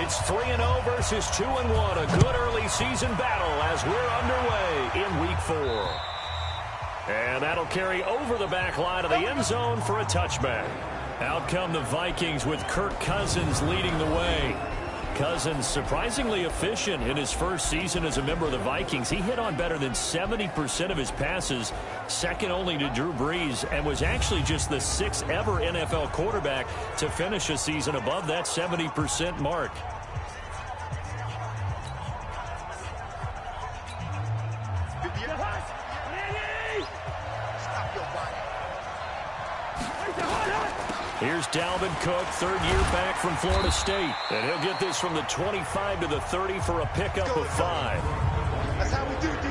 It's 3-0 versus 2-1. A good early season battle as we're underway in Week 4. And that'll carry over the back line of the end zone for a touchback. Out come the Vikings with Kirk Cousins leading the way. Cousins surprisingly efficient in his first season as a member of the Vikings. He hit on better than 70% of his passes, second only to Drew Brees, and was actually just the 6th ever NFL quarterback to finish a season above that 70% mark. Here's Dalvin Cook, third-year back from Florida State. And he'll get this from the 25 to the 30 for a pickup of 5. That's how we do, D.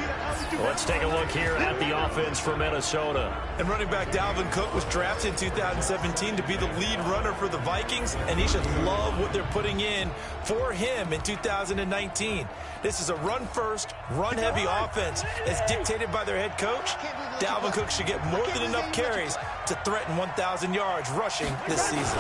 Let's take a look here at the offense for Minnesota. And running back Dalvin Cook was drafted in 2017 to be the lead runner for the Vikings, and he should love what they're putting in for him in 2019. This is a run-first, run-heavy offense as dictated by their head coach. Dalvin Cook should get more than enough carries to threaten 1,000 yards rushing this season.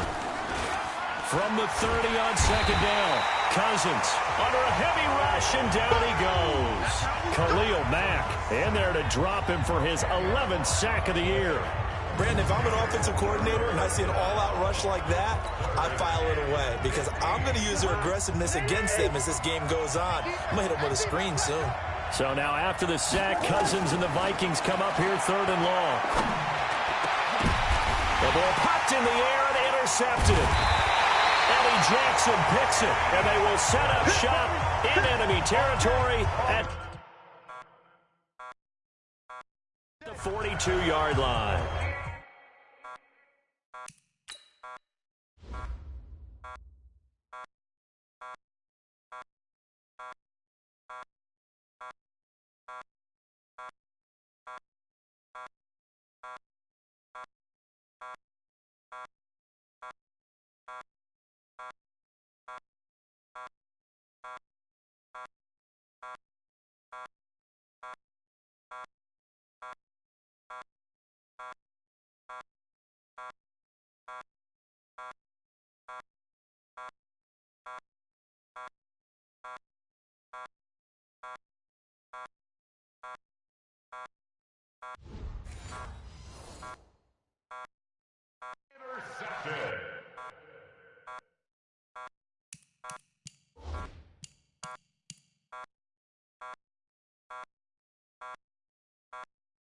From the 30 on second down, Cousins under a heavy rush, and down he goes. Khalil Mack in there to drop him for his 11th sack of the year. Brandon, if I'm an offensive coordinator and I see an all-out rush like that, I file it away because I'm going to use their aggressiveness against them as this game goes on. I'm going to hit them with a screen soon. So now after the sack, Cousins and the Vikings come up here third and long. The ball popped in the air and intercepted. Eddie Jackson picks it, and they will set up shop in enemy territory at the 42-yard line.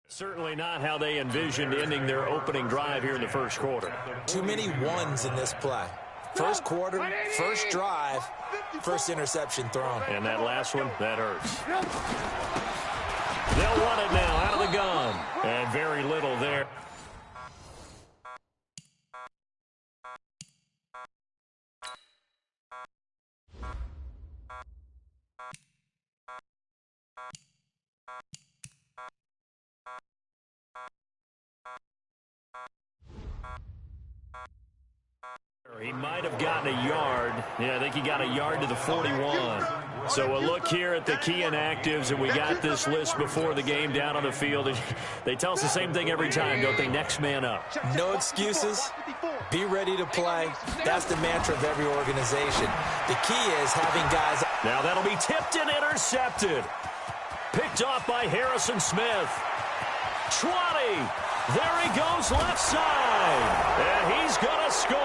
Certainly not how they envisioned ending their opening drive here in the first quarter. Too many ones in this play. First quarter, first drive, first interception thrown. And that last one, that hurts. They'll run it now out of the gun. And very little there. He might have gotten a yard. Yeah, I think he got a yard to the 41. So a look here at the key inactives, and we got this list before the game down on the field. They tell us the same thing every time, don't they? Next man up. No excuses. Be ready to play. That's the mantra of every organization. The key is having guys. Now that'll be tipped and intercepted. Picked off by Harrison Smith. 20. There he goes left side. And he's going to score.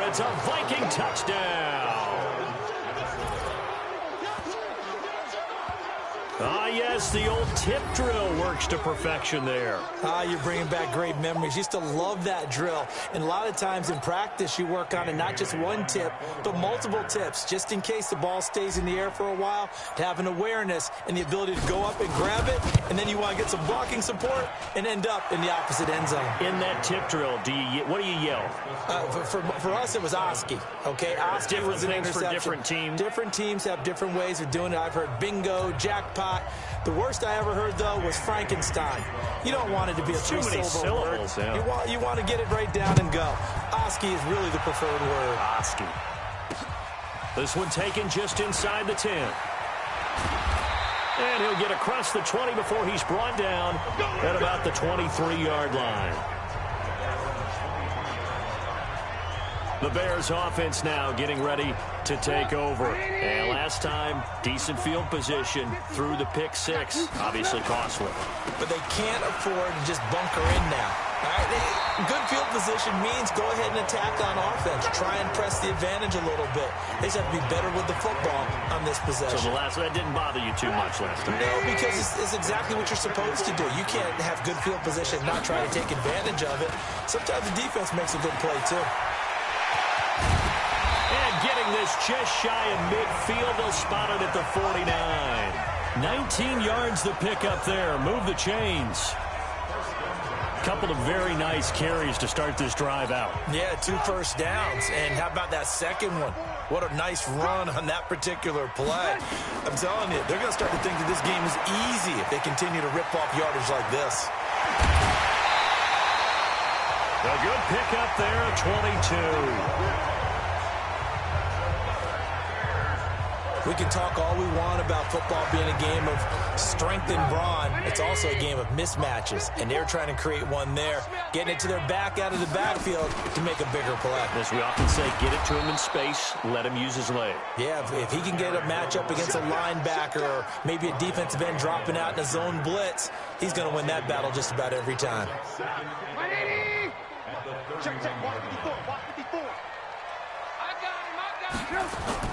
It's a Viking touchdown. Ah, yes, the old tip drill works to perfection there. Ah, you're bringing back great memories. Used to love that drill. And a lot of times in practice, you work on it, not just one tip, but multiple tips, just in case the ball stays in the air for a while, to have an awareness and the ability to go up and grab it, and then you want to get some blocking support and end up in the opposite end zone. In that tip drill, what do you yell? For us, it was Oski. Okay, Oski was an interception. For different teams. Different teams have different ways of doing it. I've heard bingo, jackpot. The worst I ever heard, though, was Frankenstein. You don't want it to be a three-syllable word. Yeah. You want to get it right down and go. Oski is really the preferred word. Oski. This one taken just inside the 10. And he'll get across the 20 before he's brought down at about the 23-yard line. The Bears offense now getting ready to take over. And last time, decent field position through the pick six. Obviously costly. But they can't afford to just bunker in now. All right, good field position means go ahead and attack on offense. Try and press the advantage a little bit. They just have to be better with the football on this possession. So that didn't bother you too much last time? No, because it's exactly what you're supposed to do. You can't have good field position and not try to take advantage of it. Sometimes the defense makes a good play, too. And getting this just shy of midfield, they'll spot it at the 49. 19 yards the pick up there. Move the chains. Couple of very nice carries to start this drive out. Yeah, 2 first downs. And how about that second one? What a nice run on that particular play. I'm telling you, they're going to start to think that this game is easy if they continue to rip off yardage like this. A good pickup there at 22. We can talk all we want about football being a game of strength and brawn. It's also a game of mismatches, and they're trying to create one there, getting it to their back out of the backfield to make a bigger play. As we often say, get it to him in space, let him use his leg. Yeah, if he can get a matchup against a linebacker or maybe a defensive end dropping out in a zone blitz, he's going to win that battle just about every time. Check, 154, 154. I got him.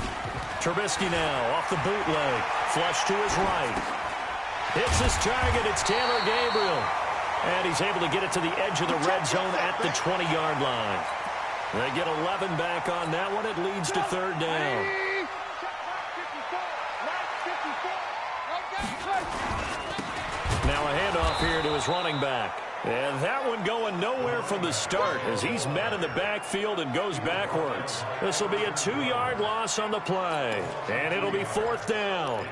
Trubisky now off the bootleg. Flush to his right. Hits his target. It's Taylor Gabriel. And he's able to get it to the edge of the red zone at the 20-yard line. They get 11 back on that one. It leads to third down. Now a handoff here to his running back. And that one going nowhere from the start as he's met in the backfield and goes backwards. This will be a 2-yard loss on the play. And it'll be fourth down.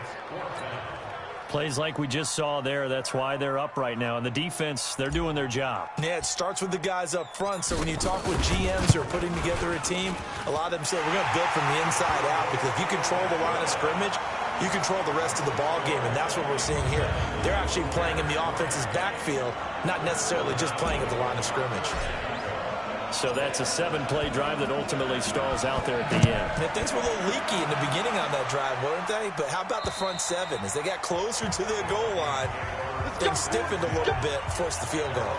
Plays like we just saw there, that's why they're up right now. And the defense, they're doing their job. Yeah, it starts with the guys up front. So when you talk with GMs who are putting together a team, a lot of them say we're going to build from the inside out. Because if you control the line of scrimmage, you control the rest of the ball game, and that's what we're seeing here. They're actually playing in the offense's backfield, not necessarily just playing at the line of scrimmage. So that's a 7-play drive that ultimately stalls out there at the end. And things were a little leaky in the beginning on that drive, weren't they? But how about the front 7? As they got closer to the goal line, things stiffened a little bit, forced the field goal.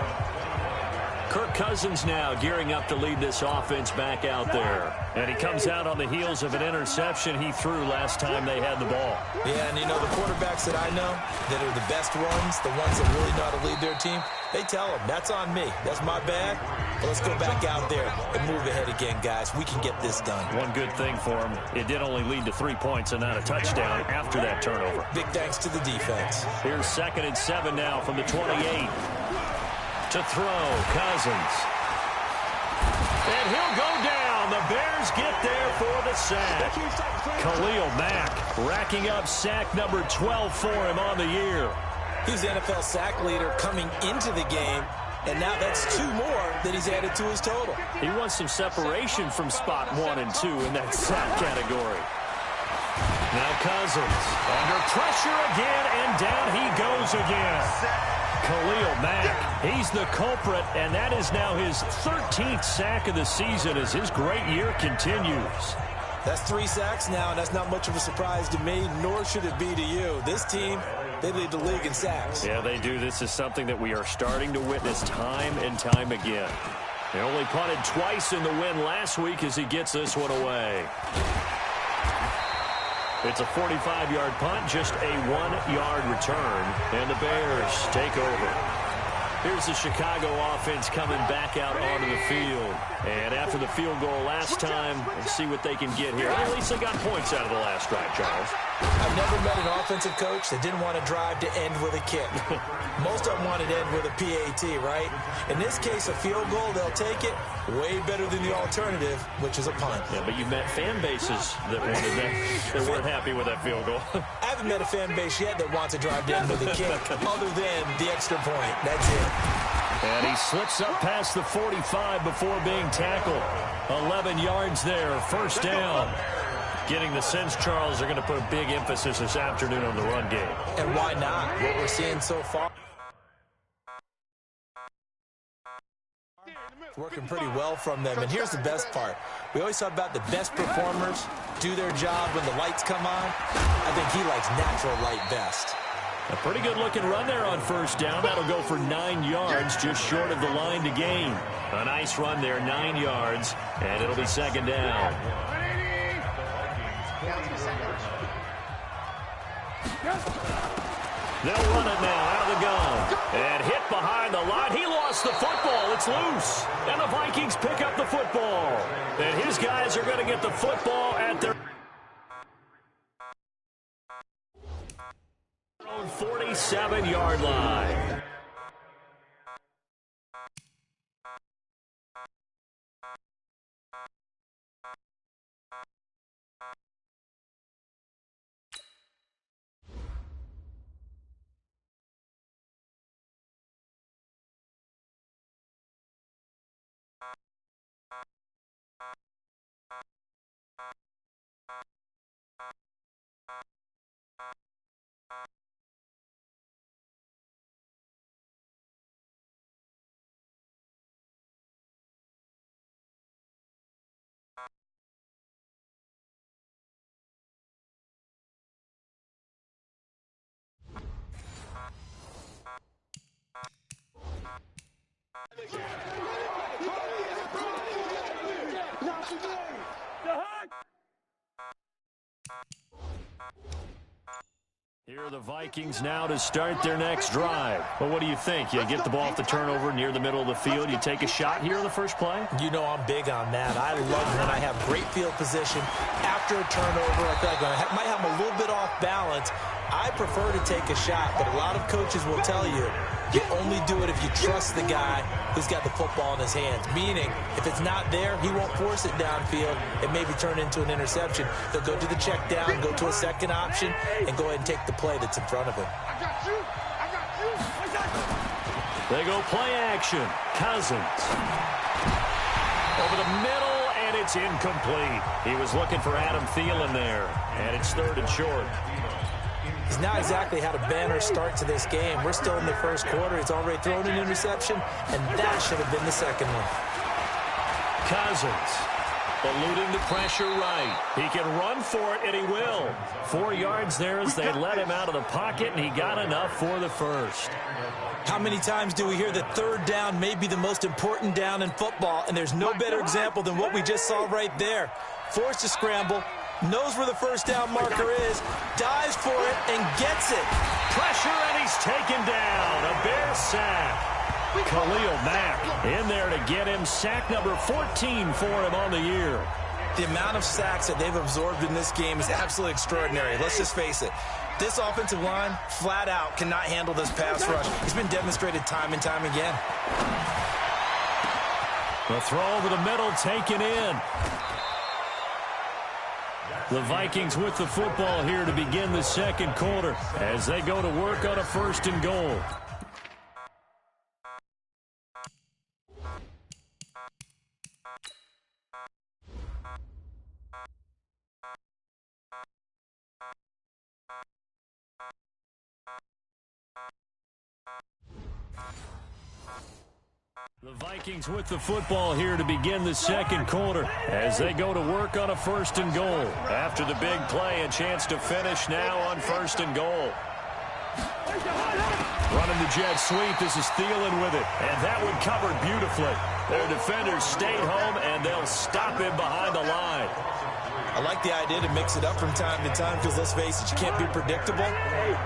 Kirk Cousins now gearing up to lead this offense back out there. And he comes out on the heels of an interception he threw last time they had the ball. Yeah, and you know, the quarterbacks that I know that are the best ones, the ones that really know how to lead their team, they tell them, that's on me. That's my bad. But let's go back out there and move ahead again, guys. We can get this done. One good thing for him, it did only lead to 3 points and not a touchdown after that turnover. Big thanks to the defense. Here's 2nd and 7 now from the 28. To throw, Cousins. And he'll go down. The Bears get there for the sack. Khalil Mack racking up sack number 12 for him on the year. He's the NFL sack leader coming into the game, and now that's 2 more that he's added to his total. He wants some separation from spot 1 and 2 in that sack category. Now Cousins under pressure again, and down he goes again. Khalil Mack, he's the culprit, and that is now his 13th sack of the season as his great year continues. That's 3 sacks now, and that's not much of a surprise to me, nor should it be to you. This team, they lead the league in sacks. Yeah, they do. This is something that we are starting to witness time and time again. They only punted twice in the win last week as he gets this one away. It's a 45-yard punt, just a 1-yard return, and the Bears take over. Here's the Chicago offense coming back out onto the field. And after the field goal last time, we'll see what they can get here. At least they got points out of the last drive, Charles. I've never met an offensive coach that didn't want to drive to end with a kick. Most of them wanted to end with a PAT, right? In this case, a field goal, they'll take it. Way better than the alternative, which is a punt. Yeah, but you've met fan bases that wanted that. They weren't happy with that field goal. I haven't met a fan base yet that wants to drive to end with a kick, other than the extra point. That's it. And he slips up past the 45 before being tackled. 11 yards there, first down. Getting the sense, Charles, are going to put a big emphasis this afternoon on the run game. And why not? What we're seeing so far. Working pretty well from them. And here's the best part. We always talk about the best performers do their job when the lights come on. I think he likes natural light best. A pretty good-looking run there on first down. That'll go for 9 yards, just short of the line to gain. A nice run there, 9 yards, and it'll be second down. They'll run it now out of the gun. And hit behind the line. He lost the football. It's loose. And the Vikings pick up the football. And his guys are going to get the football at their 47-yard line. Here are the Vikings now to start their next drive. Well, what do you think? You get the ball off the turnover near the middle of the field. You take a shot here in the first play? You know I'm big on that. I love when I have great field position after a turnover. I feel like I might have a little bit off balance. I prefer to take a shot, but a lot of coaches will tell you you only do it if you trust the guy who's got the football in his hands. Meaning, if it's not there, he won't force it downfield and maybe turn into an interception. They'll go to the check down, go to a second option, and go ahead and take the play that's in front of him. I got you. I got you. I got you. They go play action. Cousins. Over the middle, and it's incomplete. He was looking for Adam Thielen there, and it's 3rd and short. He's not exactly had a banner start to this game. We're still in the first quarter. He's already thrown an interception, and that should have been the second one. Cousins eluding the pressure right. He can run for it, and he will. 4 yards there as they let him out of the pocket, and he got enough for the first. How many times do we hear that third down may be the most important down in football, and there's no better example than what we just saw right there. Forced to scramble, knows where the first down marker is, dives for it, and gets it. Pressure, and he's taken down. A Bear sack. Khalil Mack in there to get him. Sack number 14 for him on the year. The amount of sacks that they've absorbed in this game is absolutely extraordinary. Let's just face it. This offensive line, flat out, cannot handle this pass rush. It's been demonstrated time and time again. The throw over the middle taken in. The Vikings with the football here to begin the second quarter as they go to work on a 1st and goal. The Vikings with the football here to begin the second quarter as they go to work on a 1st and goal. After the big play, a chance to finish now on 1st and goal. Running the jet sweep. This is Thielen with it. And that one covered beautifully. Their defenders stayed home, and they'll stop him behind the line. I like the idea to mix it up from time to time because, let's face it, you can't be predictable.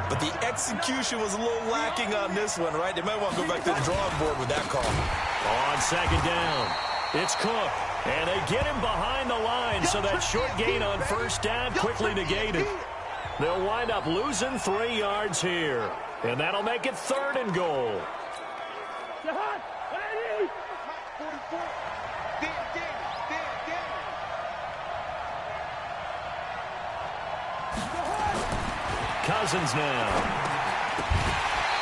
But the execution was a little lacking on this one, right? They might want to go back to the drawing board with that call. On 2nd down, it's Cook. And they get him behind the line, so that short gain on 1st down quickly negated. They'll wind up losing 3 yards here. And that'll make it 3rd and goal. Cousins now.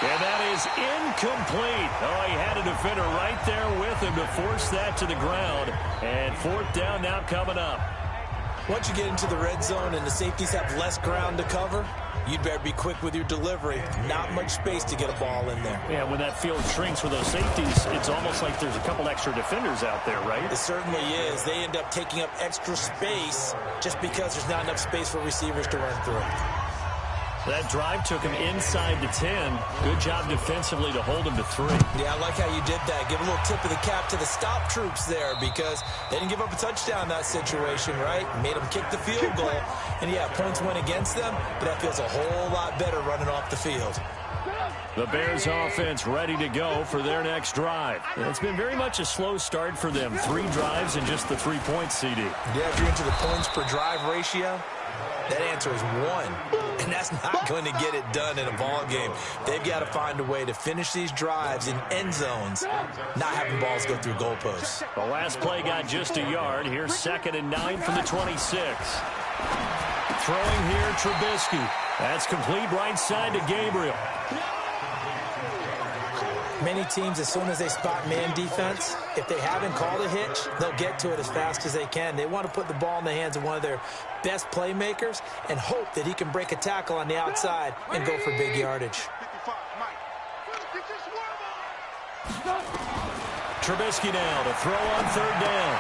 And that is incomplete. Oh, he had a defender right there with him to force that to the ground. And 4th down now coming up. Once you get into the red zone and the safeties have less ground to cover, you'd better be quick with your delivery. Not much space to get a ball in there. Yeah, when that field shrinks with those safeties, it's almost like there's a couple extra defenders out there, right? It certainly is. They end up taking up extra space just because there's not enough space for receivers to run through. That drive took him inside the 10. Good job defensively to hold him to 3. Yeah, I like how you did that. Give a little tip of the cap to the stop troops there because they didn't give up a touchdown in that situation, right? Made them kick the field goal. And, yeah, points went against them, but that feels a whole lot better running off the field. The Bears offense ready to go for their next drive. It's been very much a slow start for them. 3 drives and just the 3 points, CD. Yeah, if you're into the points per drive ratio, that answer is 1. And that's not going to get it done in a ball game. They've got to find a way to finish these drives in end zones, not having balls go through goalposts. The last play got just a yard. Here's 2nd and 9 from the 26. Throwing here, Trubisky. That's complete right side to Gabriel. Many teams, as soon as they spot man defense, if they haven't called a hitch, they'll get to it as fast as they can. They want to put the ball in the hands of one of their best playmakers and hope that he can break a tackle on the outside and go for big yardage. Trubisky now to throw on 3rd down.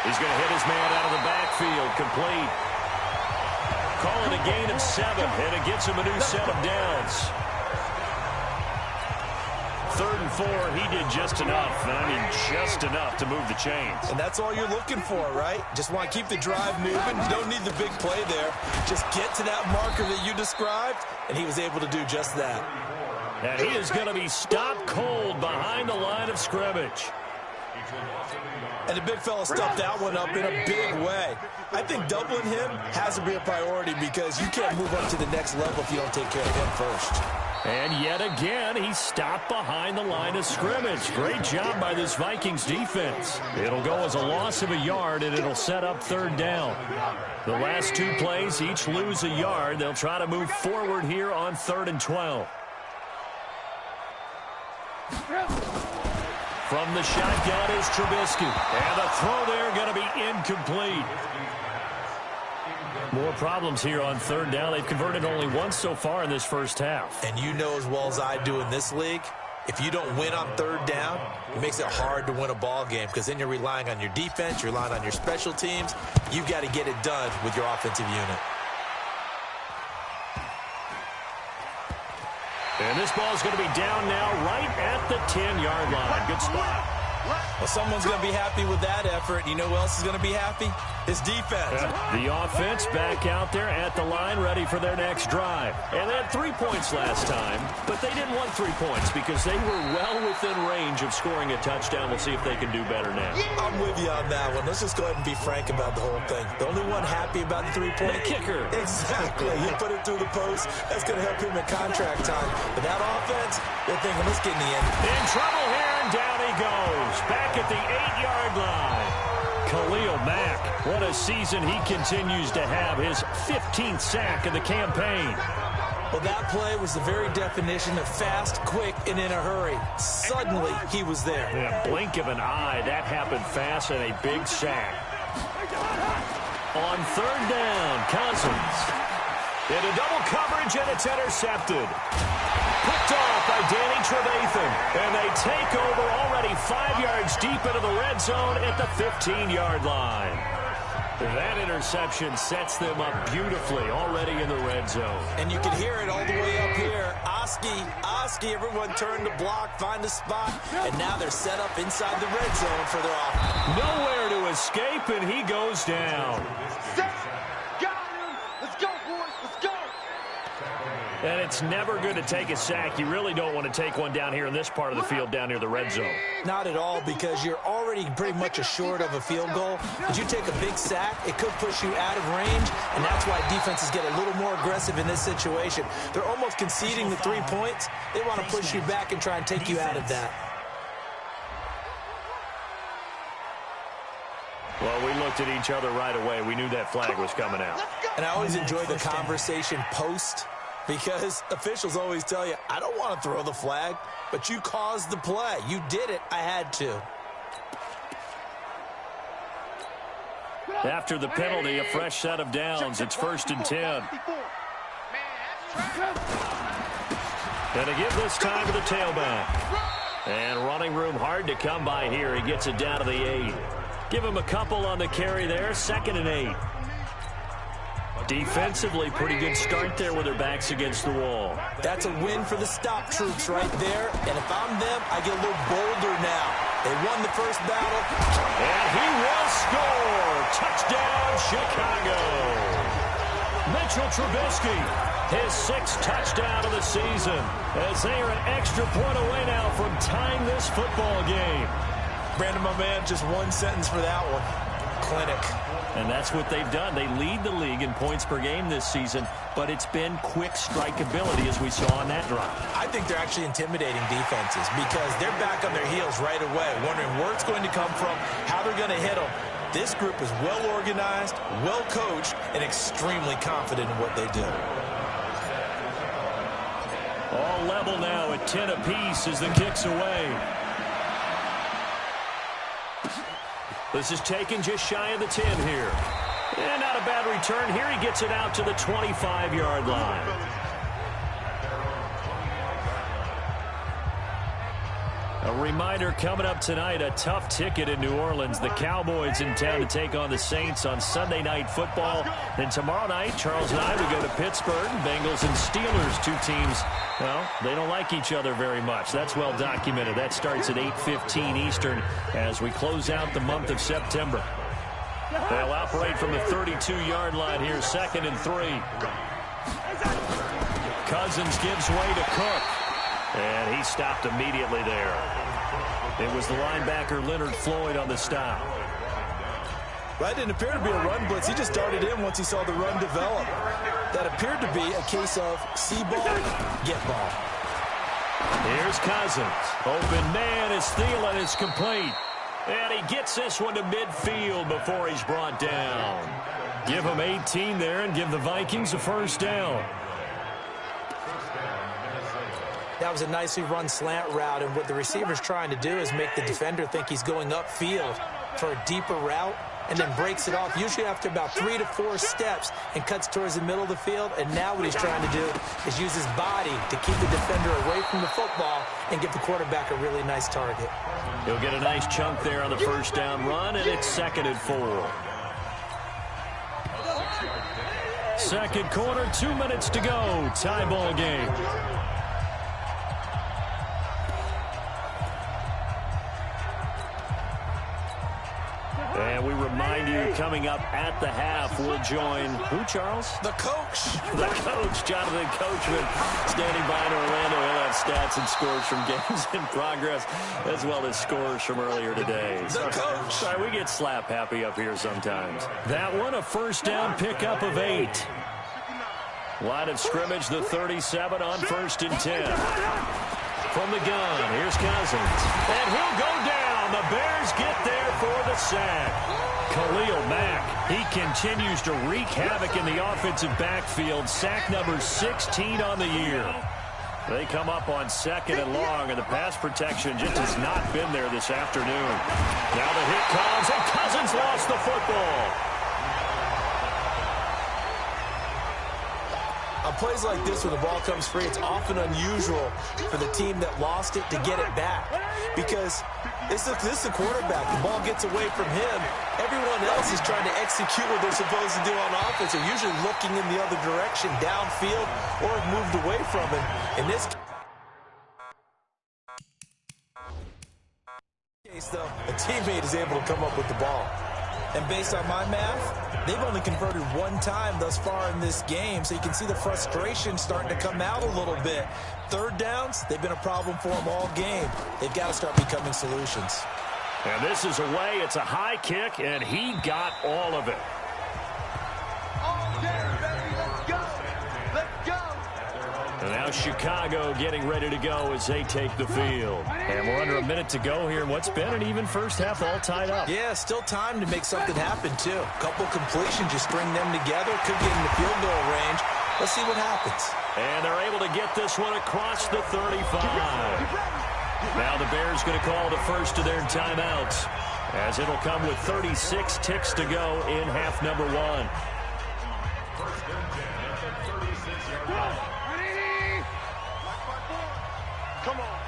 He's going to hit his man out of the backfield, complete. Call it a gain of 7, and it gets him a new set of downs. 3rd and 4, he did just enough. I mean, just enough to move the chains. And that's all you're looking for, right? Just want to keep the drive moving. You don't need the big play there. Just get to that marker that you described, and he was able to do just that. And he is going to be stopped cold behind the line of scrimmage. And the big fella stuffed that one up in a big way. I think doubling him has to be a priority because you can't move up to the next level if you don't take care of him first. And yet again, he stopped behind the line of scrimmage. Great job by this Vikings defense. It'll go as a loss of a yard, and it'll set up 3rd down. The last 2 plays each lose a yard. They'll try to move forward here on 3rd and 12. From the shotgun is Trubisky. And the throw there going to be incomplete. More problems here on 3rd down. They've converted only once so far in this first half. And you know as well as I do in this league, if you don't win on 3rd down, it makes it hard to win a ball game because then you're relying on your defense, you're relying on your special teams. You've got to get it done with your offensive unit. And this ball is going to be down now right at the 10-yard line. Good spot. Well, someone's going to be happy with that effort. You know who else is going to be happy? His defense. The offense back out there at the line, ready for their next drive. And they had 3 points last time, but they didn't want 3 points because they were well within range of scoring a touchdown. We'll see if they can do better now. I'm with you on that one. Let's just go ahead and be frank about the whole thing. The only one happy about the 3-point. The kicker. Exactly. He put it through the post. That's going to help him in contract time. But that offense, they're thinking, let's get in the end. In trouble here, and down he goes. Back at the 8-yard line. Khalil Mack, what a season he continues to have. His 15th sack of the campaign. Well, that play was the very definition of fast, quick, and in a hurry. Suddenly, he was there. In a blink of an eye, that happened fast and a big sack. On 3rd down, Cousins. Into double coverage, and it's intercepted. Picked off by Danny Trevathan. And they take over already 5 yards deep into the red zone at the 15-yard line. That interception sets them up beautifully already in the red zone. And you can hear it all the way up here. Oski, everyone turned to block, find a spot, and now they're set up inside the red zone for their offense. Nowhere to escape, and he goes down. And it's never good to take a sack. You really don't want to take one down here in this part of the field down near the red zone. Not at all, because you're already pretty much assured of a field goal. If you take a big sack, it could push you out of range, and that's why defenses get a little more aggressive in this situation. They're almost conceding the 3 points. They want to push you back and try and take you out of that. Well, we looked at each other right away. We knew that flag was coming out. And I always enjoy the conversation post, because officials always tell you, I don't want to throw the flag, but you caused the play. You did it. I had to. After the penalty, a fresh set of downs. It's 1st and 10. And to give this time to the tailback. And running room hard to come by here. He gets it down to the 8. Give him a couple on the carry there. 2nd and 8. Defensively, pretty good start there with their backs against the wall. That's a win for the stop troops right there. And if I'm them, I get a little bolder now. They won the first battle. And he will score. Touchdown, Chicago. Mitchell Trubisky, his 6th touchdown of the season, as they are an extra point away now from tying this football game. Brandon, my man, just one sentence for that one. Clinic. And that's what they've done. They lead the league in points per game this season, but it's been quick strikeability as we saw on that drive. I think they're actually intimidating defenses because they're back on their heels right away, wondering where it's going to come from, how they're going to hit them. This group is well organized, well coached, and extremely confident in what they do. All level now at 10 apiece as the kick's away. This is taken just shy of the 10 here. And not a bad return here. He gets it out to the 25-yard line. A reminder coming up tonight, a tough ticket in New Orleans. The Cowboys in town to take on the Saints on Sunday Night Football. Then tomorrow night, Charles and I, we go to Pittsburgh. Bengals and Steelers, two teams, well, they don't like each other very much. That's well documented. That starts at 8:15 Eastern as we close out the month of September. They'll operate from the 32-yard line here, 2nd and 3. Cousins gives way to Cook. And he stopped immediately there. It was the linebacker Leonard Floyd on the stop. That didn't appear to be a run blitz. He just darted in once he saw the run develop. That appeared to be a case of see ball, get ball. Here's Cousins. Open man is Thielen. It's complete. And he gets this one to midfield before he's brought down. Give him 18 there and give the Vikings a 1st down. That was a nicely run slant route, and what the receiver's trying to do is make the defender think he's going upfield for a deeper route and then breaks it off, usually after about 3 to 4 steps, and cuts towards the middle of the field. And now what he's trying to do is use his body to keep the defender away from the football and give the quarterback a really nice target. He'll get a nice chunk there on the 1st down run, and it's 2nd and 4. Second quarter, 2 minutes to go. Tie ball game. And we remind you, coming up at the half, we'll join who, Charles? The coach. The coach, Jonathan Coachman, standing by in Orlando. He'll have stats and scores from games in progress, as well as scores from earlier today. The coach. Sorry, we get slap happy up here sometimes. That one, a 1st down pickup of 8. Line of scrimmage, the 37 on 1st and 10. From the gun, here's Cousins. And he'll go down. The Bears get there for the sack. Khalil Mack, he continues to wreak havoc in the offensive backfield. Sack number 16 on the year. They come up on 2nd and long, and the pass protection just has not been there this afternoon. Now the hit comes, and Cousins lost the football. On plays like this where the ball comes free, it's often unusual for the team that lost it to get it back. Because this is the quarterback. The ball gets away from him. Everyone else is trying to execute what they're supposed to do on offense. They're usually looking in the other direction, downfield, or have moved away from him. In this case, though, a teammate is able to come up with the ball. And based on my math, they've only converted 1 time thus far in this game, so you can see the frustration starting to come out a little bit. 3rd downs, they've been a problem for them all game. They've got to start becoming solutions. And this is away. It's a high kick, and he got all of it. And now Chicago getting ready to go as they take the field. And we're under a minute to go here. What's been an even first half all tied up. Yeah, still time to make something happen, too. Couple completions, you string them together, could get in the field goal range. Let's see what happens. And they're able to get this one across the 35. Now the Bears going to call the first of their timeouts. as it'll come with 36 ticks to go in half number one. Come on.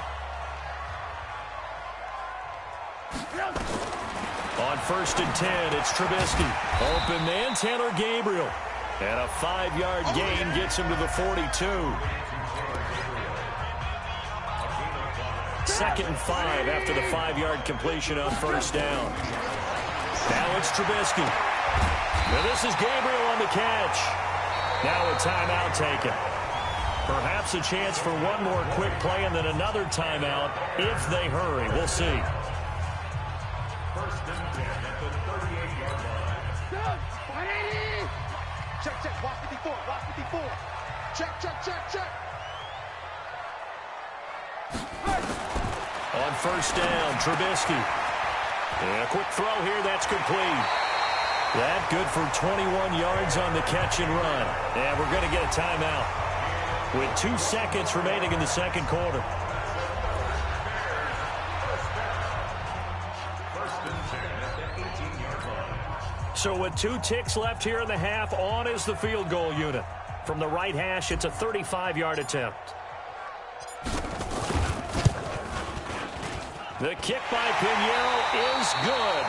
On 1st and 10, it's Trubisky. Open man, Taylor Gabriel. And a 5-yard gain gets him to the 42. 2nd and 5 after the 5-yard completion on 1st down. Now it's Trubisky. And this is Gabriel on the catch. Now a timeout taken. Perhaps a chance for one more quick play and then another timeout if they hurry. We'll see. 1st and 10 at the 38-yard line. 180. Check. Block 54. Block 54. Check. On 1st down, Trubisky. And a quick throw here, that's complete. That good for 21 yards on the catch and run. And we're going to get a timeout with 2 seconds remaining in the second quarter. So with 2 ticks left here in the half, on is the field goal unit. From the right hash, it's a 35-yard attempt. The kick by Pinheiro is good.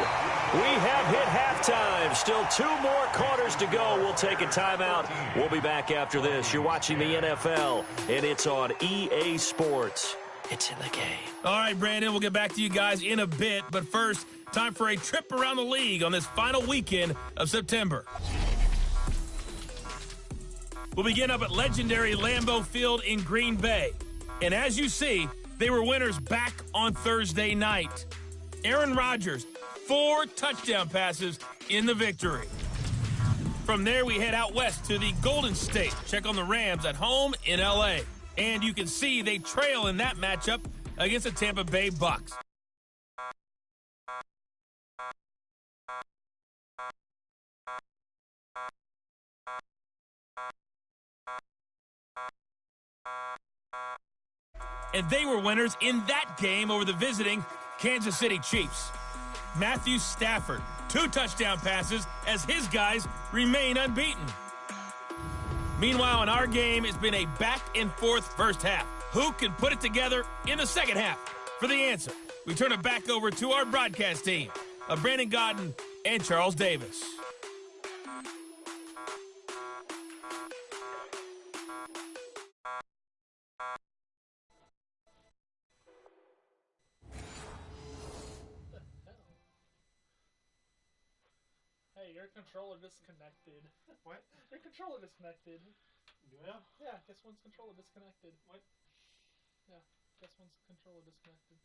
We have hit halftime. Still 2 more quarters to go. We'll take a timeout. We'll be back after this. You're watching the NFL, and it's on EA Sports. It's in the game. All right, Brandon, we'll get back to you guys in a bit. But first, time for a trip around the league on this final weekend of September. We'll begin up at legendary Lambeau Field in Green Bay. And as you see, they were winners back on Thursday night. Aaron Rodgers, 4 touchdown passes in the victory. From there, we head out west to the Golden State. Check on the Rams at home in L.A. And you can see they trail in that matchup against the Tampa Bay Bucks. And they were winners in that game over the visiting Kansas City Chiefs. Matthew Stafford, 2 touchdown passes as his guys remain unbeaten. Meanwhile, in our game, it's been a back-and-forth first half. Who can put it together in the second half? For the answer, we turn it back over to our broadcast team of Brandon Godden and Charles Davis. Hey, your controller disconnected. What? Your controller disconnected. Yeah? Yeah, guess one's controller disconnected. What? Yeah, guess one's controller disconnected.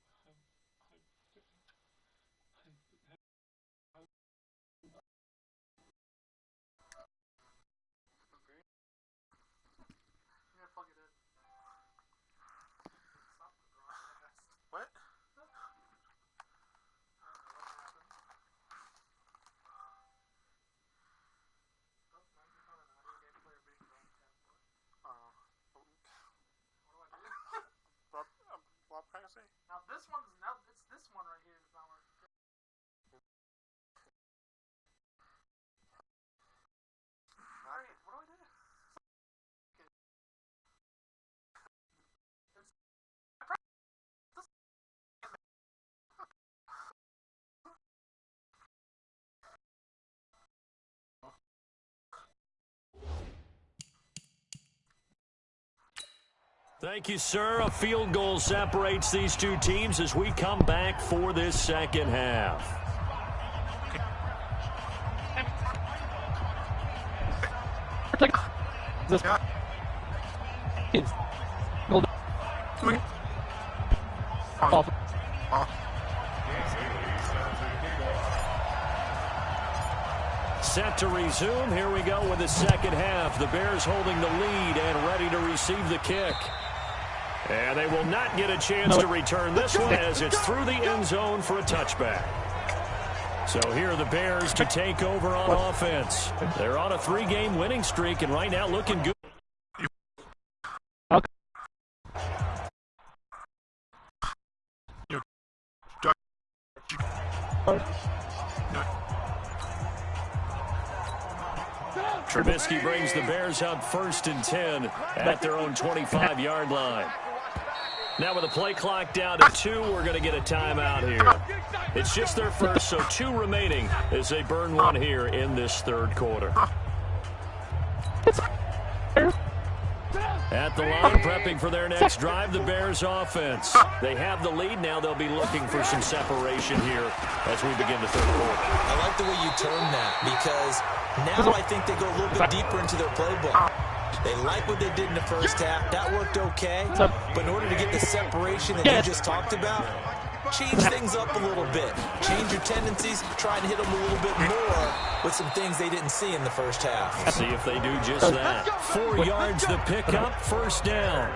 Yeah, plug it in. Stop the broadcast. What? Now this one's it's this one right here is not working. Alright, what do I do? Thank you, sir. A field goal separates these 2 teams as we come back for this second half. Set to resume. Here we go with the second half. The Bears holding the lead and ready to receive the kick. And they will not get a chance to return this one as it's through the end zone for a touchback. So here are the Bears to take over on offense. They're on a 3-game winning streak and right now looking good. Trubisky brings the Bears up 1st and 10 at their own 25-yard line. Now with the play clock down to 2, we're going to get a timeout here. It's just their first, so 2 remaining as they burn one here in this 3rd quarter. At the line, prepping for their next drive, the Bears offense. They have the lead. Now they'll be looking for some separation here as we begin the 3rd quarter. I like the way you term that, because now I think they go a little bit deeper into their playbook. They like what they did in the first half. That worked okay. But in order to get the separation that you just talked about, change things up a little bit. Change your tendencies, try and hit them a little bit more with some things they didn't see in the first half. See if they do just that. 4 yards the pickup, 1st down.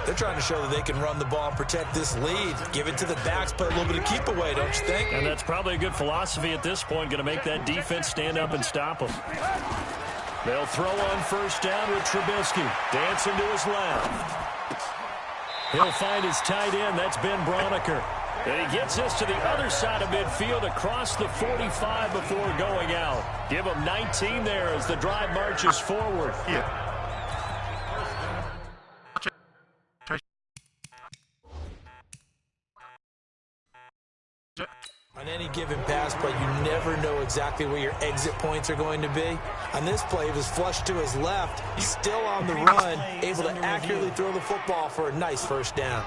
They're trying to show that they can run the ball and protect this lead. Give it to the backs, play a little bit of keep away, don't you think? And that's probably a good philosophy at this point, going to make that defense stand up and stop them. They'll throw on 1st down with Trubisky. Dancing to his left. He'll find his tight end. That's Ben Broniker. And he gets us to the other side of midfield across the 45 before going out. Give him 19 there as the drive marches forward. On any given pass play, you never know exactly where your exit points are going to be. On this play, it was flushed to his left. He's still on the run, able to accurately throw the football for a nice 1st down.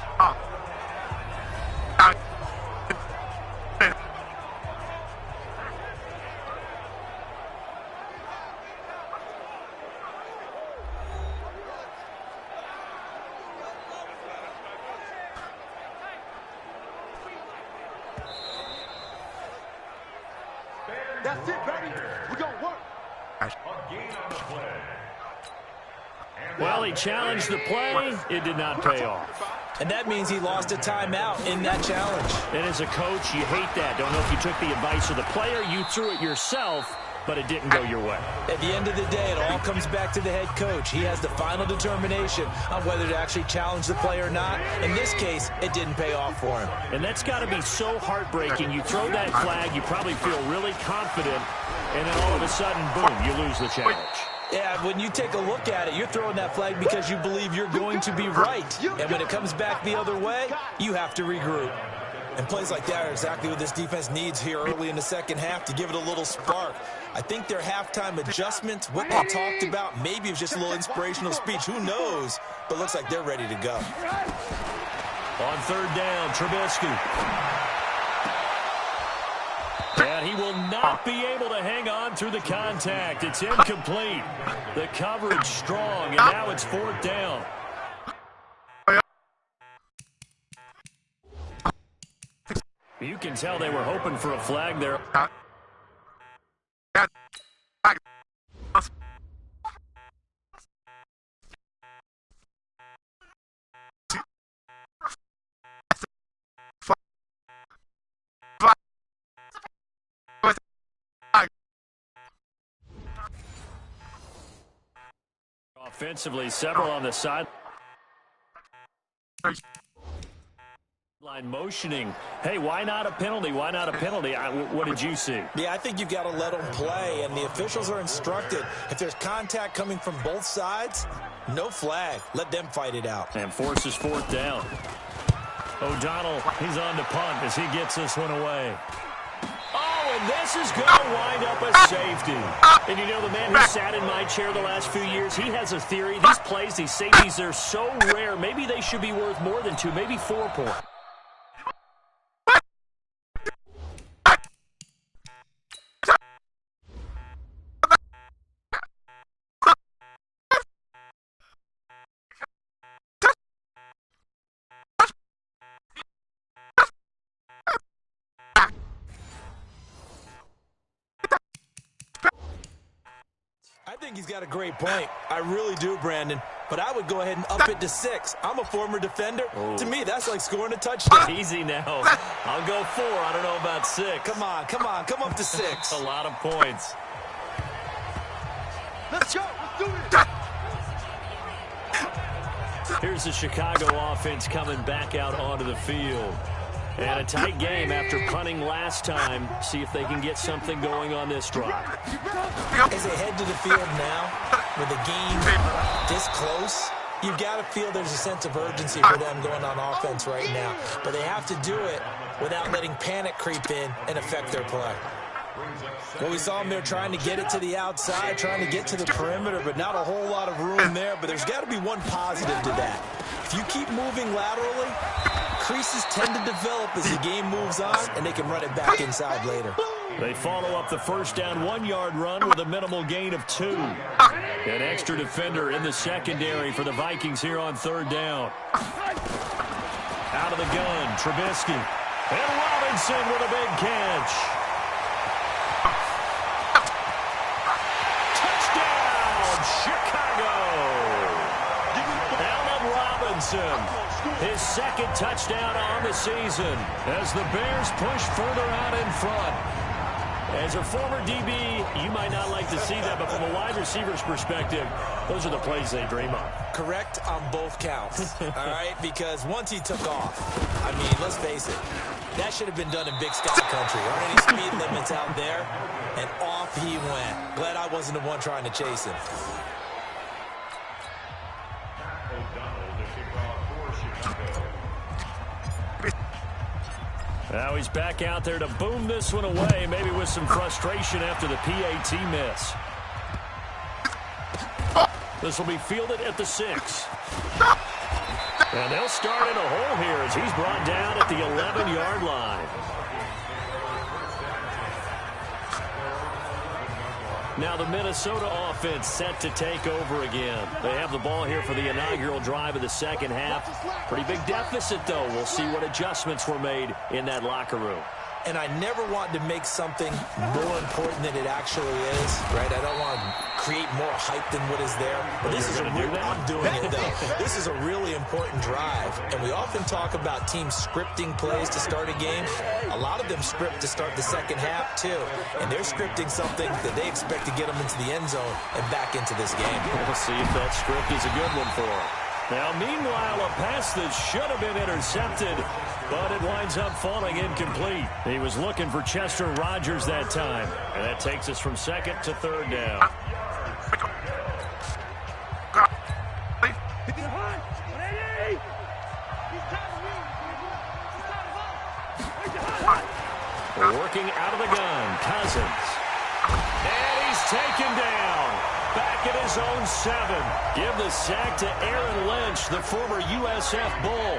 That's it, baby. We're going to work. Well, he challenged the play. It did not pay off. And that means he lost a timeout in that challenge. And as a coach, you hate that. Don't know if you took the advice of the player. You threw it yourself, but it didn't go your way. At the end of the day, it all comes back to the head coach. He has the final determination on whether to actually challenge the play or not. In this case, it didn't pay off for him. And that's got to be so heartbreaking. You throw that flag, you probably feel really confident, and then all of a sudden, boom, you lose the challenge. Yeah, when you take a look at it, you're throwing that flag because you believe you're going to be right. And when it comes back the other way, you have to regroup. And plays like that are exactly what this defense needs here early in the 2nd half to give it a little spark. I think their halftime adjustments, what they talked about, maybe it was just a little inspirational speech. Who knows? But looks like they're ready to go. On 3rd down, Trubisky. And he will not be able to hang on through the contact. It's incomplete. The coverage strong, and now it's 4th down. You can tell they were hoping for a flag there. Offensively, several on the side. Line motioning. Hey, why not a penalty? Why not a penalty? What did you see? Yeah, I think you've got to let them play, and the officials are instructed. If there's contact coming from both sides, no flag. Let them fight it out. And forces 4th down. O'Donnell, he's on to punt as he gets this one away. Oh, and this is going to wind up a safety. And you know, the man who sat in my chair the last few years, he has a theory. These plays, these safeties, they're so rare. Maybe they should be worth more than 2, maybe 4 points. I think he's got a great point. I really do, Brandon. But I would go ahead and up it to 6. I'm a former defender. To me, that's like scoring a touchdown. Easy now. I'll go 4. I don't know about 6. Come on. Come up to 6. A lot of points. Let's go. Let's do it. Here's the Chicago offense coming back out onto the field. And a tight game after punting last time. See if they can get something going on this drive. As they head to the field now, with the game this close, you've got to feel there's a sense of urgency for them going on offense right now. But they have to do it without letting panic creep in and affect their play. Well, we saw them there trying to get it to the outside, trying to get to the perimeter, but not a whole lot of room there. But there's got to be one positive to that. If you keep moving laterally, creases tend to develop as the game moves on, and they can run it back inside later. They follow up the first down 1-yard run with a minimal gain of 2. An extra defender in the secondary for the Vikings here on third down. Out of the gun, Trubisky. And Robinson with a big catch. Touchdown, Chicago. Allen Robinson, his second touchdown on the season as the Bears push further out in front. As a former DB, you might not like to see that, but from a wide receiver's perspective, those are the plays they dream of. Correct on both counts, all right? Because once he took off, I mean, let's face it, that should have been done in Big Sky Country. There aren't any speed limits out there, and off he went. Glad I wasn't the one trying to chase him. Now he's back out there to boom this one away, maybe with some frustration after the PAT miss. This will be fielded at the 6. And they'll start in a hole here as he's brought down at the 11-yard line. Now the Minnesota offense set to take over again. They have the ball here for the inaugural drive of the second half. Pretty big deficit, though. We'll see what adjustments were made in that locker room. And I never want to make something more important than it actually is, right? I don't want to create more hype than what is there. But this is I'm doing it, though. This is a really important drive. And we often talk about teams scripting plays to start a game. A lot of them script to start the second half, too. And they're scripting something that they expect to get them into the end zone and back into this game. We'll see if that script is a good one for them. Now, meanwhile, a pass that should have been intercepted, but it winds up falling incomplete. He was looking for Chester Rogers that time, and that takes us from second to third down. Working out of the gun, Cousins. And he's taken down. Back at his own 7. Give the sack to Aaron Lynch, the former USF Bull.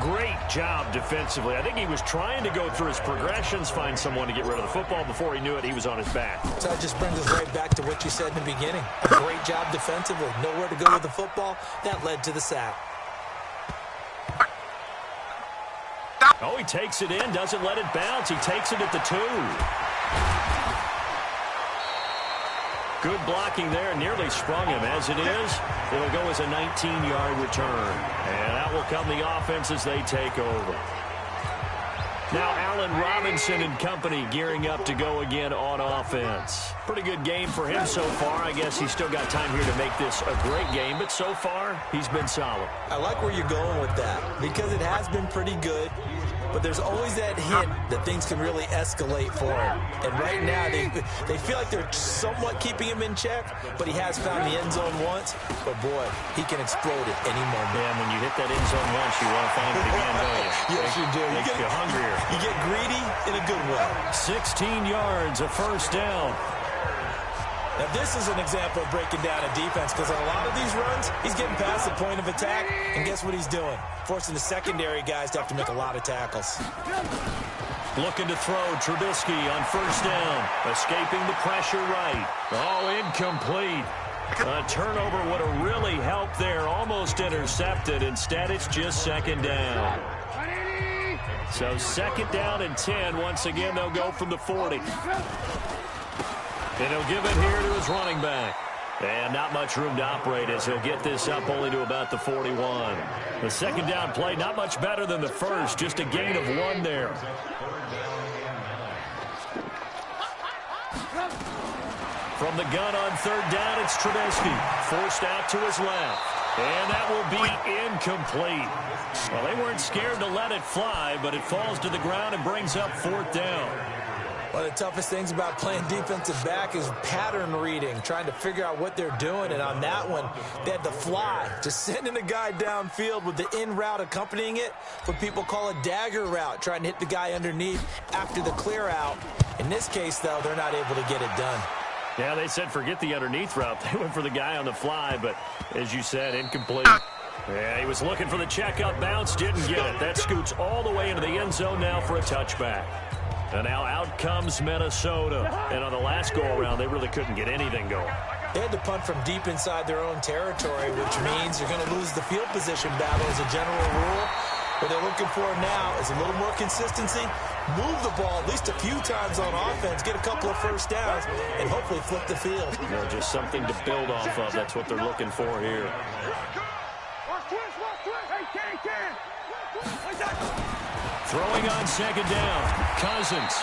Great job defensively. I think he was trying to go through his progressions, find someone to get rid of the football. Before he knew it, he was on his back. So that just brings us right back to what you said in the beginning. A great job defensively. Nowhere to go with the football. That led to the sack. Oh, he takes it in, doesn't let it bounce. He takes it at the 2. Good blocking there, nearly sprung him. As it is, it'll go as a 19-yard return. And out will come the offense as they take over. Now Allen Robinson and company gearing up to go again on offense. Pretty good game for him so far. I guess he's still got time here to make this a great game, but so far, he's been solid. I like where you're going with that because it has been pretty good. But there's always that hint that things can really escalate for him. And right now, they feel like they're somewhat keeping him in check, but he has found the end zone once. But, boy, he can explode at any moment. Yeah, when you hit that end zone once, you want to find it again, don't you? Yes, you do. Makes you hungrier. You get greedy in a good way. 16 yards, a first down. Now, this is an example of breaking down a defense because on a lot of these runs, he's getting past the point of attack, and guess what he's doing? Forcing the secondary guys to have to make a lot of tackles. Looking to throw, Trubisky on first down. Escaping the pressure right. Oh, incomplete. A turnover would have really helped there. Almost intercepted. Instead, it's just second down. So second down and 10. Once again, they'll go from the 40. And he'll give it here to his running back. And not much room to operate as he'll get this up only to about the 41. The second down play, not much better than the first. Just a gain of 1 there. From the gun on third down, it's Trubisky. Forced out to his left. And that will be incomplete. Well, they weren't scared to let it fly, but it falls to the ground and brings up 4th down. One of the toughest things about playing defensive back is pattern reading, trying to figure out what they're doing. And on that one, they had the fly, just sending a guy downfield with the in route accompanying it, what people call a dagger route, trying to hit the guy underneath after the clear out. In this case, though, they're not able to get it done. Yeah, they said forget the underneath route. They went for the guy on the fly, but as you said, incomplete. Yeah, he was looking for the checkup bounce, didn't get it. That scoots all the way into the end zone now for a touchback. And now out comes Minnesota. And on the last go-around, they really couldn't get anything going. They had to punt from deep inside their own territory, which means you're going to lose the field position battle as a general rule. What they're looking for now is a little more consistency, move the ball at least a few times on offense, get a couple of first downs, and hopefully flip the field. Yeah, just something to build off of. That's what they're looking for here. Throwing on 2nd down. Cousins.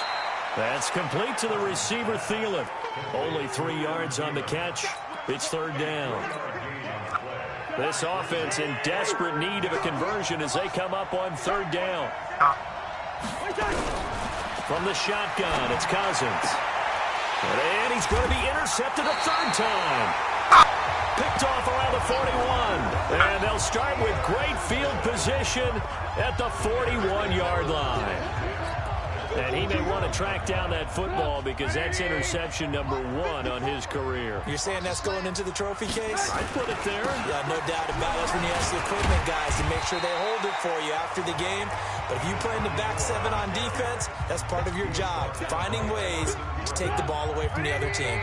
That's complete to the receiver, Thielen. Only 3 yards on the catch. It's 3rd down. This offense in desperate need of a conversion as they come up on 3rd down. From the shotgun, it's Cousins. And he's going to be intercepted a 3rd time. Picked off around the 41. And they'll start with great field position at the 41-yard line. And he may want to track down that football because that's interception number 1 on his career. You're saying that's going into the trophy case? I'd put it there. Yeah, no doubt about it. That's when you ask the equipment guys to make sure they hold it for you after the game. But if you play in the back 7 on defense, that's part of your job, finding ways to take the ball away from the other team.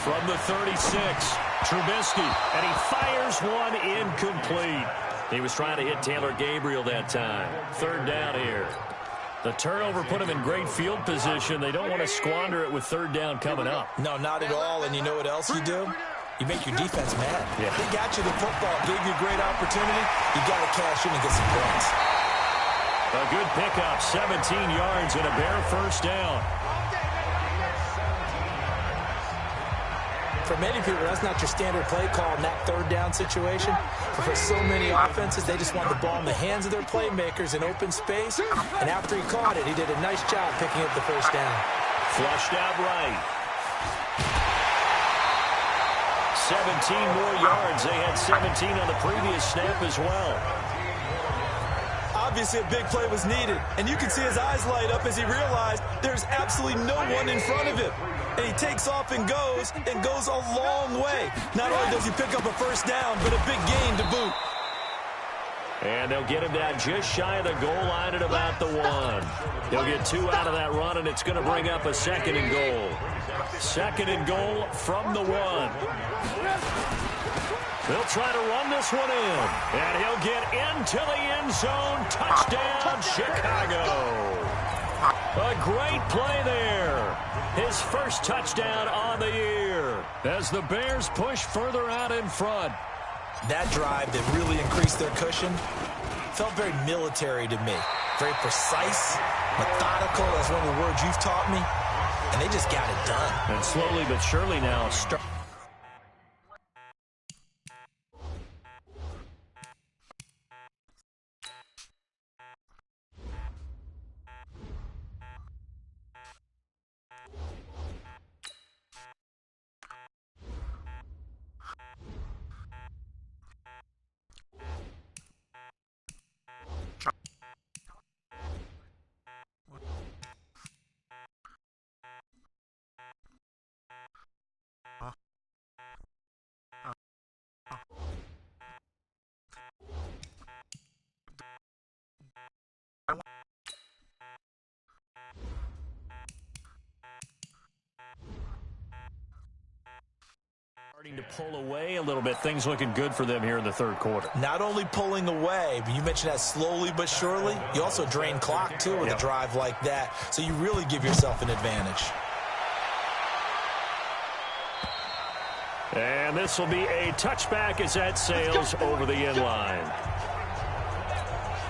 From the 36, Trubisky, and he fires one incomplete. He was trying to hit Taylor Gabriel that time. 3rd down here. The turnover put him in great field position. They don't want to squander it with 3rd down coming up. No, not at all. And you know what else you do? You make your defense mad. Yeah. They got you the football, gave you a great opportunity. You got to cash in and get some points. A good pickup, 17 yards and a bare 1st down. For many people, that's not your standard play call in that 3rd down situation. But for so many offenses, they just want the ball in the hands of their playmakers in open space. And after he caught it, he did a nice job picking up the 1st down. Flushed out right. 17 more yards. They had 17 on the previous snap as well. Obviously, a big play was needed, and you can see his eyes light up as he realized there's absolutely no one in front of him. And he takes off and goes a long way. Not only does he pick up a 1st down, but a big gain to boot. And they'll get him down just shy of the goal line at about the 1. They'll get 2 out of that run, and it's going to bring up a 2nd and goal. 2nd and goal from the 1. They'll try to run this one in, and he'll get into the end zone. Touchdown, Chicago. A great play there. His first touchdown on the year as the Bears push further out in front. That drive that really increased their cushion felt very military to me. Very precise, methodical. That's one of the words you've taught me. And they just got it done. And slowly but surely now starting to pull away a little bit. Things looking good for them here in the 3rd quarter. Not only pulling away, but you mentioned that slowly but surely. You also drain clock, too, with a drive like that. So you really give yourself an advantage. And this will be a touchback as that sails over the end line.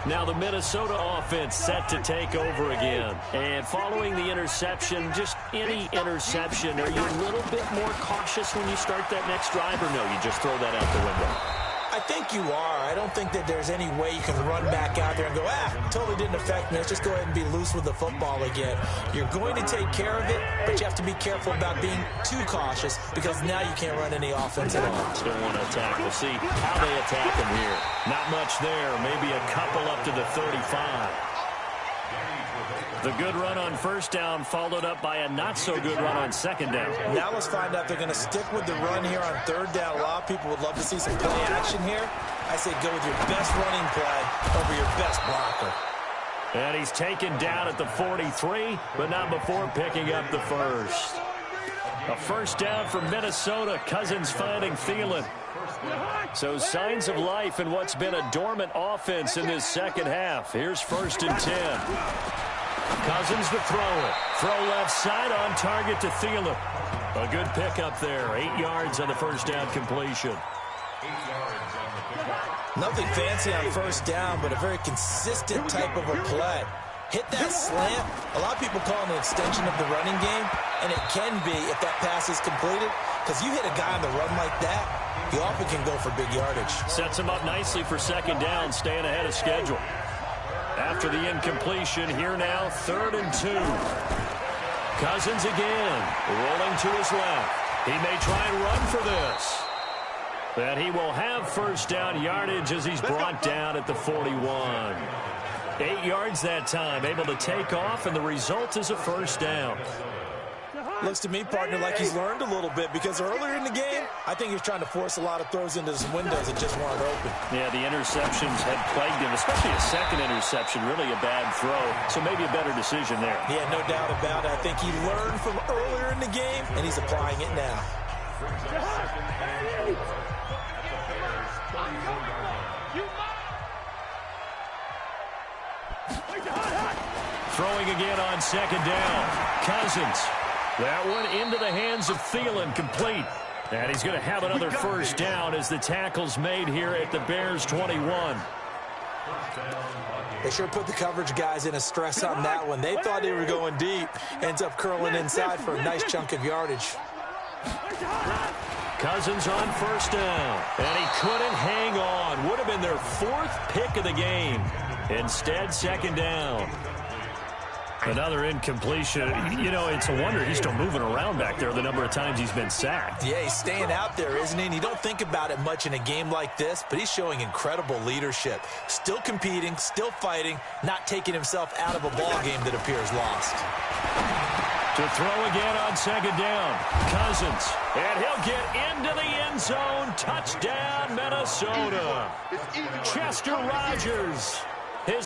Now the Minnesota offense set to take over again. And following the interception, just any interception, are you a little bit more cautious when you start that next drive, or no, you just throw that out the window? I think you are. I don't think that there's any way you can run back out there and go, totally didn't affect me. Let's just go ahead and be loose with the football again. You're going to take care of it, but you have to be careful about being too cautious because now you can't run any offense at all. Still want to attack. We'll see how they attack him here. Not much there. Maybe a couple up to the 35. The good run on first down followed up by a not-so-good run on second down. Now let's find out if they're going to stick with the run here on third down. A lot of people would love to see some play action here. I say go with your best running play over your best blocker. And he's taken down at the 43, but not before picking up the first. A first down for Minnesota. Cousins finding Thielen. So signs of life in what's been a dormant offense in this second half. Here's 1st and 10. Cousins to throw it. Throw left side on target to Thielen. A good pickup there. 8 yards on the first down completion. Nothing fancy on first down, but a very consistent type of a play. Hit that slant. A lot of people call it an extension of the running game, and it can be if that pass is completed, because you hit a guy on the run like that, he often can go for big yardage. Sets him up nicely for second down, staying ahead of schedule. After the incompletion, here now, 3rd and 2. Cousins again, rolling to his left. He may try and run for this. And he will have first down yardage as he's brought down at the 41. 8 yards that time, able to take off, and the result is a first down. Looks to me, partner, like he's learned a little bit, because earlier in the game, I think he was trying to force a lot of throws into some windows that just weren't open. Yeah, the interceptions had plagued him, especially a second interception, really a bad throw. So maybe a better decision there. Yeah, no doubt about it. I think he learned from earlier in the game, and he's applying it now. Throwing again on second down. Cousins. That one into the hands of Thielen, complete. And he's going to have another first down as the tackle's made here at the Bears' 21. They sure put the coverage guys in a stress on that one. They thought they were going deep. Ends up curling inside for a nice chunk of yardage. Cousins on first down. And he couldn't hang on. Would have been their 4th pick of the game. Instead, second down. Another incompletion. You know, it's a wonder he's still moving around back there the number of times he's been sacked. Yeah, he's staying out there, isn't he? And you don't think about it much in a game like this, but he's showing incredible leadership. Still competing, still fighting, not taking himself out of a ball game that appears lost. To throw again on second down. Cousins. And he'll get into the end zone. Touchdown, Minnesota. Chester Rogers. His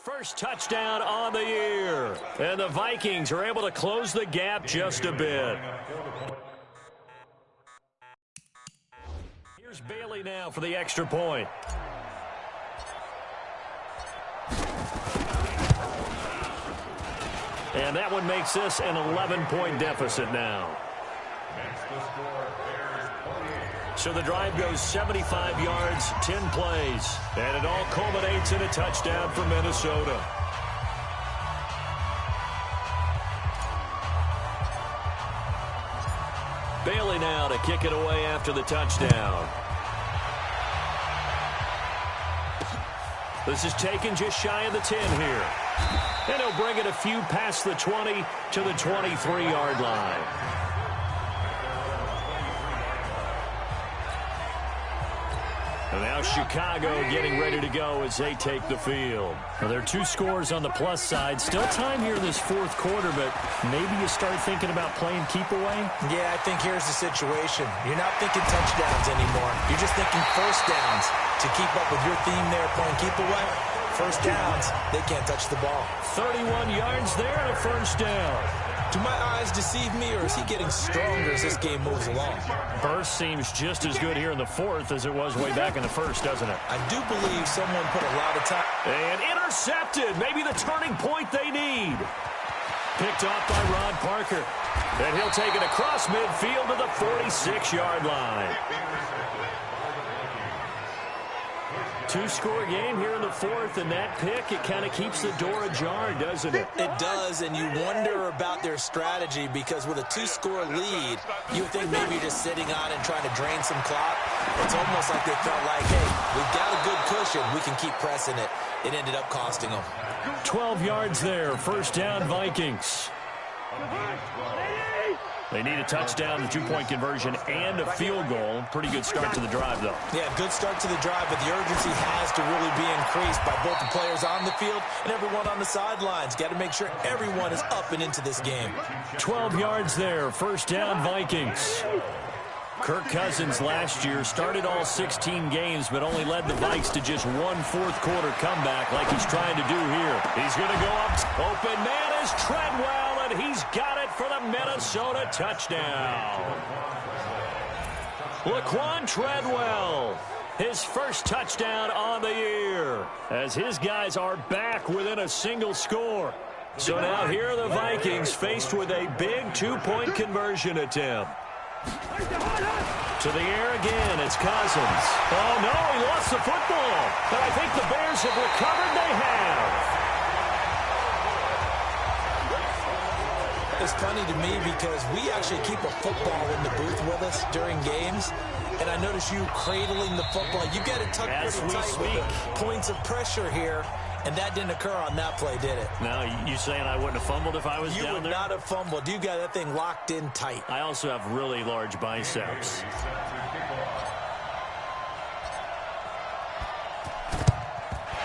first touchdown on the year. And the Vikings are able to close the gap just a bit. Here's Bailey now for the extra point. And that one makes this an 11-point deficit now. So the drive goes 75 yards, 10 plays, and it all culminates in a touchdown for Minnesota. Bailey now to kick it away after the touchdown. This is taken just shy of the 10 here. And he'll bring it a few past the 20 to the 23-yard line. And now Chicago getting ready to go as they take the field. Well, there are 2 scores on the plus side. Still time here in this fourth quarter, but maybe you start thinking about playing keep away? Yeah, I think here's the situation. You're not thinking touchdowns anymore. You're just thinking first downs. To keep up with your theme there, playing keep away, first downs, they can't touch the ball. 31 yards there and a first down. Do my eyes deceive me, or is he getting stronger as this game moves along? Burst seems just as good here in the fourth as it was way back in the first, doesn't it? I do believe someone put a lot of time. And intercepted. Maybe the turning point they need. Picked off by Ron Parker. And he'll take it across midfield to the 46-yard line. 2-score game here in the fourth, and that pick, it kind of keeps the door ajar, doesn't it? It does, and you wonder about their strategy because with a 2-score lead, you would think maybe you're just sitting on and trying to drain some clock. It's almost like they felt like, hey, we've got a good cushion. We can keep pressing it. It ended up costing them. 12 yards there, first down Vikings. They need a touchdown, a 2-point conversion, and a field goal. Pretty good start to the drive, though. Yeah, good start to the drive, but the urgency has to really be increased by both the players on the field and everyone on the sidelines. Got to make sure everyone is up and into this game. 12 yards there, first down Vikings. Kirk Cousins last year started all 16 games, but only led the Vikes to just one fourth-quarter comeback like he's trying to do here. He's going to go up. Open man is Treadwell, and he's got it for the Minnesota touchdown. Laquan Treadwell, his first touchdown on the year, as his guys are back within a single score. So now here are the Vikings faced with a big 2-point conversion attempt. To the air again, it's Cousins. Oh, no, he lost the football. But I think the Bears have recovered. They have. It's funny to me because we actually keep a football in the booth with us during games. And I notice you cradling the football. You got it tucked pretty tight with the points of pressure here. And that didn't occur on that play, did it? No, you saying I wouldn't have fumbled if I was down there? You would not have fumbled. You got that thing locked in tight. I also have really large biceps.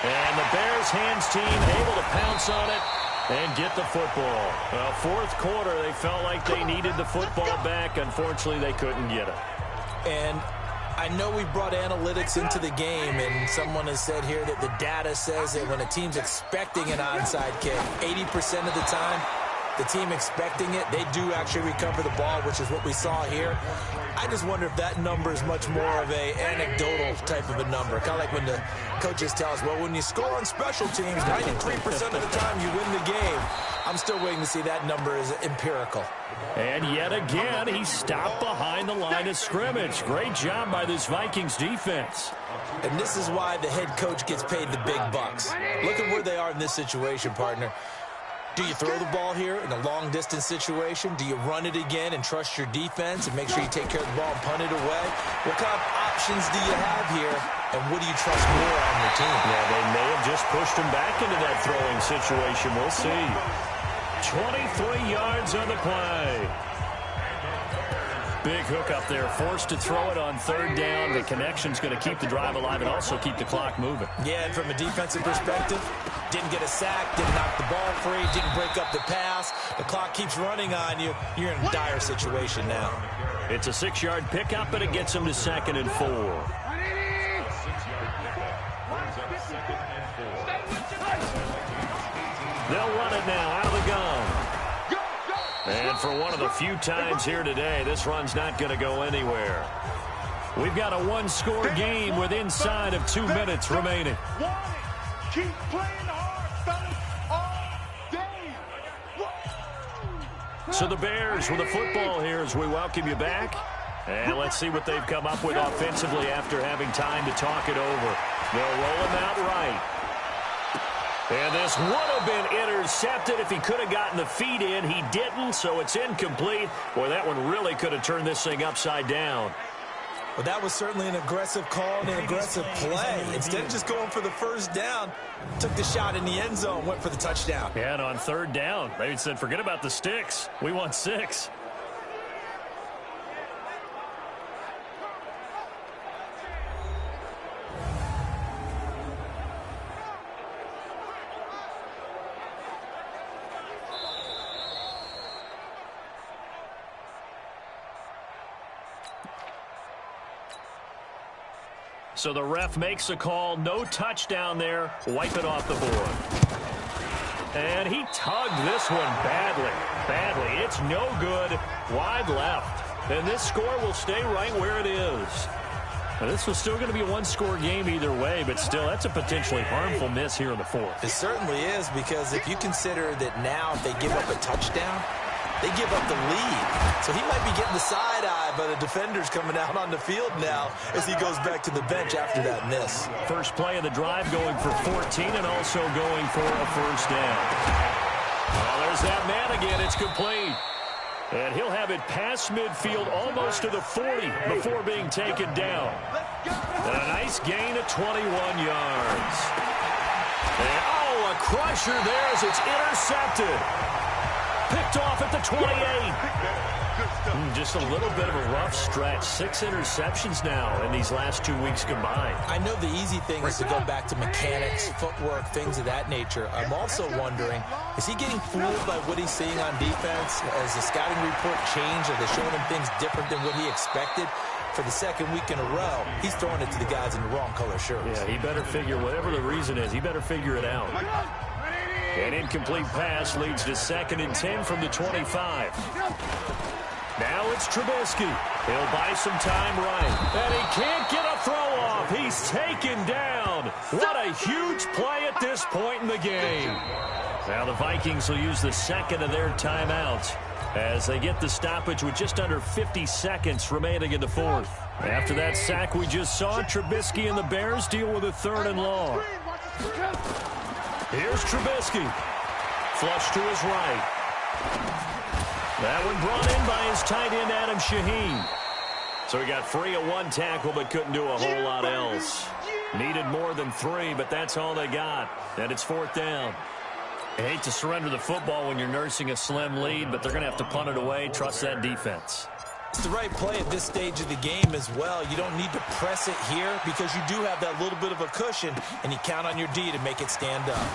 And the Bears hands team able to pounce on it and get the football. Well, fourth quarter, they felt like they needed the football back. Unfortunately, they couldn't get it. And I know we brought analytics into the game, and someone has said here that the data says that when a team's expecting an onside kick, 80% of the time, the team expecting it, they do actually recover the ball, which is what we saw here. I just wonder if that number is much more of a anecdotal type of a number. Kind of like when the coaches tell us, well, when you score on special teams, 93% of the time you win the game. I'm still waiting to see that number is empirical. And yet again, he stopped behind the line of scrimmage. Great job by this Vikings defense. And this is why the head coach gets paid the big bucks. Look at where they are in this situation, partner. Do you throw the ball here in a long-distance situation? Do you run it again and trust your defense and make sure you take care of the ball and punt it away? What kind of options do you have here, and what do you trust more on your team? Yeah, they may have just pushed him back into that throwing situation. We'll see. 23 yards on the play. Big hook up there, forced to throw it on third down. The connection's going to keep the drive alive and also keep the clock moving. Yeah, and from a defensive perspective, didn't get a sack, didn't knock the ball free, didn't break up the pass. The clock keeps running on you. You're in a dire situation now. It's a 6-yard pickup, and it gets them to 2nd and 4. They'll run it now out of the gun. And for one of the few times here today, this run's not going to go anywhere. We've got a 1-score game with inside of 2 minutes remaining. Keep playing hard, fellas, all day. So the Bears with the football here as we welcome you back. And let's see what they've come up with offensively after having time to talk it over. They'll roll him out right. And this would have been intercepted if he could have gotten the feet in. He didn't, so it's incomplete. Boy, that one really could have turned this thing upside down. Well, that was certainly an aggressive call and an aggressive play. Instead of just going for the first down, took the shot in the end zone, went for the touchdown. Yeah, and on third down, they said, forget about the sticks. We want 6. So the ref makes a call. No touchdown there. Wipe it off the board. And he tugged this one badly. Badly. It's no good. Wide left. And this score will stay right where it is. Now, this was still going to be a one-score game either way, but still, that's a potentially harmful miss here in the fourth. It certainly is, because if you consider that now if they give up a touchdown, they give up the lead. So he might be getting the side eye, but a defender's coming out on the field now as he goes back to the bench after that miss. First play of the drive going for 14 and also going for a first down. Well, there's that man again. It's complete. And he'll have it past midfield almost to the 40 before being taken down. And a nice gain of 21 yards. And, oh, a crusher there as it's intercepted. Picked off at the 28. Just a little bit of a rough stretch. 6 interceptions now in these last 2 weeks combined. I know the easy thing is to go back to mechanics, footwork, things of that nature. I'm also wondering, is he getting fooled by what he's seeing on defense? Has the scouting report changed? Are they showing him things different than what he expected? For the second week in a row, he's throwing it to the guys in the wrong color shirts. Yeah, he better figure, whatever the reason is, he better figure it out. An incomplete pass leads to 2nd and 10 from the 25. Now it's Trubisky. He'll buy some time right. And he can't get a throw off. He's taken down. What a huge play at this point in the game. Now the Vikings will use the second of their timeouts as they get the stoppage with just under 50 seconds remaining in the fourth. After that sack we just saw, Trubisky and the Bears deal with a 3rd and long. Here's Trubisky. Flush to his right. That one brought in by his tight end, Adam Shaheen. So he got free of 1 tackle, but couldn't do a whole lot else. Needed more than 3, but that's all they got. And it's 4th down. I hate to surrender the football when you're nursing a slim lead, but they're going to have to punt it away. Trust that defense. It's the right play at this stage of the game as well. You don't need to press it here because you do have that little bit of a cushion, and you count on your D to make it stand up.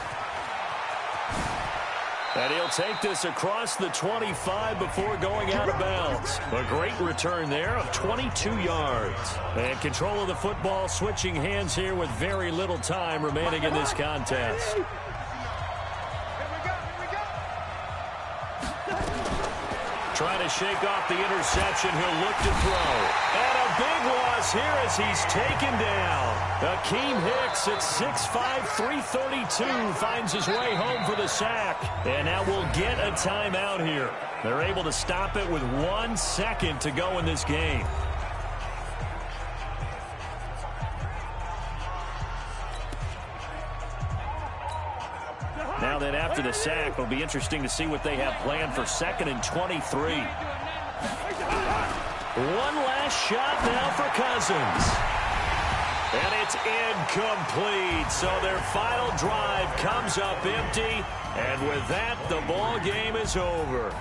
And he'll take this across the 25 before going out of bounds. A great return there of 22 yards. And control of the football switching hands here with very little time remaining in this contest. Trying to shake off the interception. He'll look to throw. And a big loss here as he's taken down. Akeem Hicks at 6'5", 332 finds his way home for the sack. And now we'll get a timeout here. They're able to stop it with 1 second to go in this game. Now then, after the sack, it'll be interesting to see what they have planned for 2nd and 23. One last shot now for Cousins. And it's incomplete. So their final drive comes up empty. And with that, the ball game is over.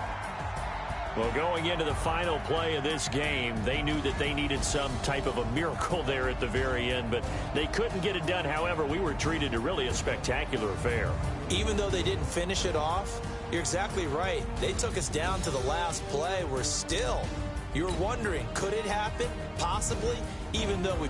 Well, going into the final play of this game, they knew that they needed some type of a miracle there at the very end, but they couldn't get it done. However, we were treated to really a spectacular affair. Even though they didn't finish it off, you're exactly right. They took us down to the last play. We're still, you're wondering, could it happen? Possibly, even though we...